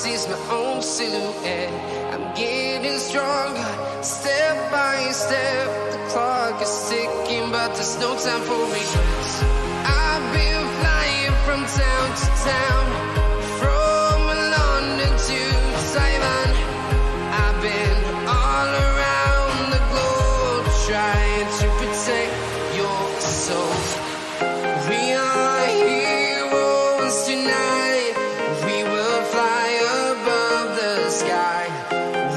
sees my own silhouette. I'm getting stronger, step by step. The clock is ticking, but there's no time for regrets. I've been flying from town to town, from London to Taiwan. I've been all around the globe, trying to protect your soul. We are heroes tonight. We will fly above the sky.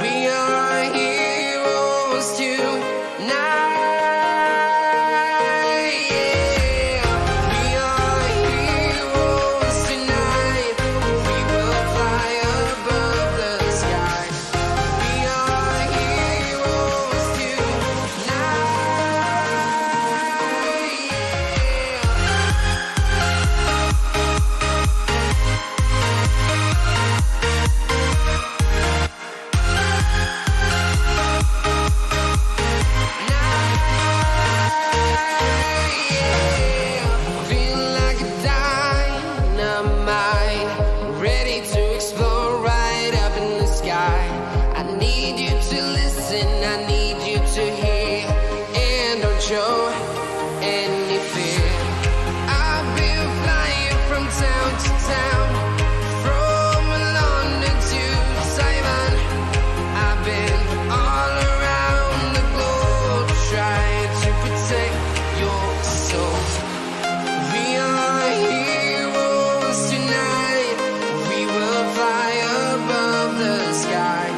We are heroes tonight. Yeah. We are heroes tonight. We will fly above the sky. We are heroes tonight. Feel like a dynamite, ready to explode right up in the sky. I need you to listen, I need you to hear, and don't show any fear. I've been flying from town to town, from London to Taiwan. I've been all around the globe, trying to protect your soul. We are heroes tonight. We will fly above the sky.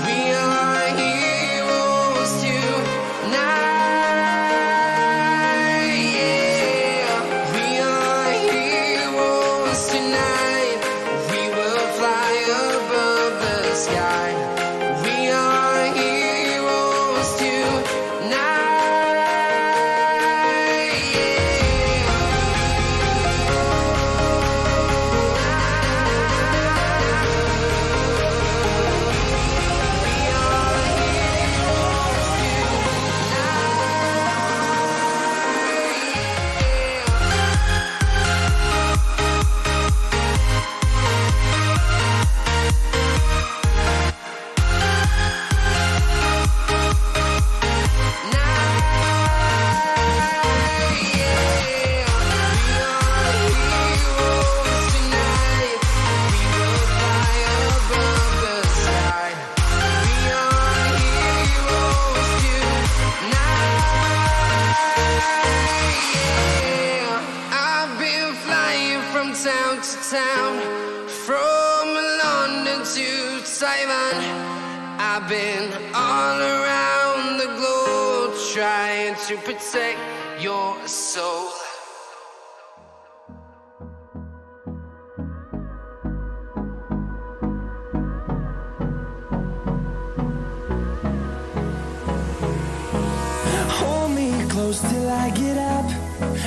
We are heroes tonight. Yeah. We are heroes tonight. We will fly above the sky. We are heroes I've been flying from town to town, from London to Taiwan. I've been all around the globe, trying to protect your soul. Hold me close till I get up.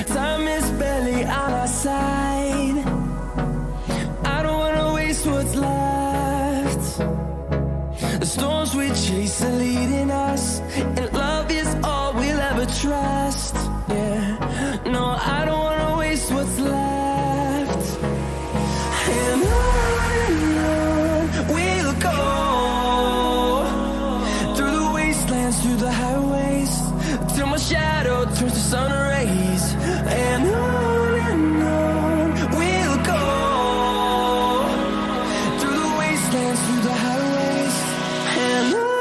Time is barely on our side. I don't wanna waste what's left. The storms we chase are leading us, and love is all we'll ever trust. Yeah, no, I don't wanna waste what's left. And on we'll go, through the wastelands, through the highways, till my shadow turns to sun rays. And on we'll go, through the wastelands, through the highways, and on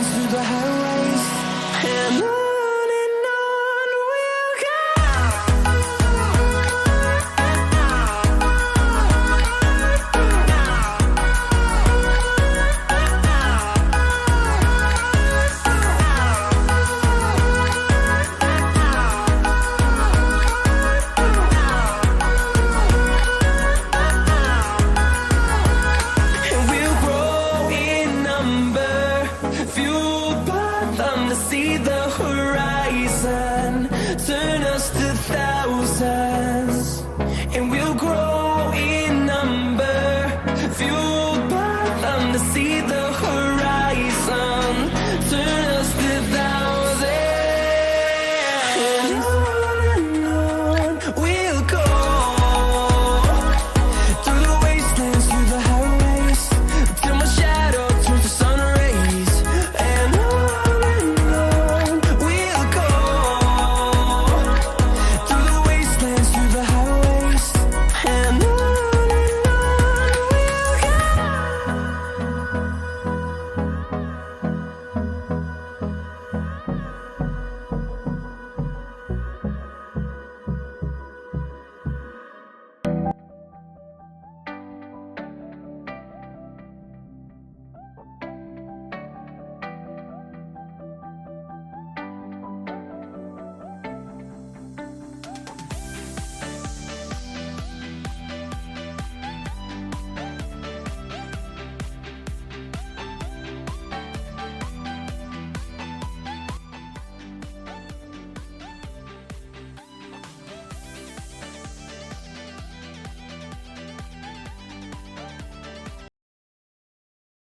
lines through the highways, and on we'll go. And we'll grow in number, fueled by them to see the horizon.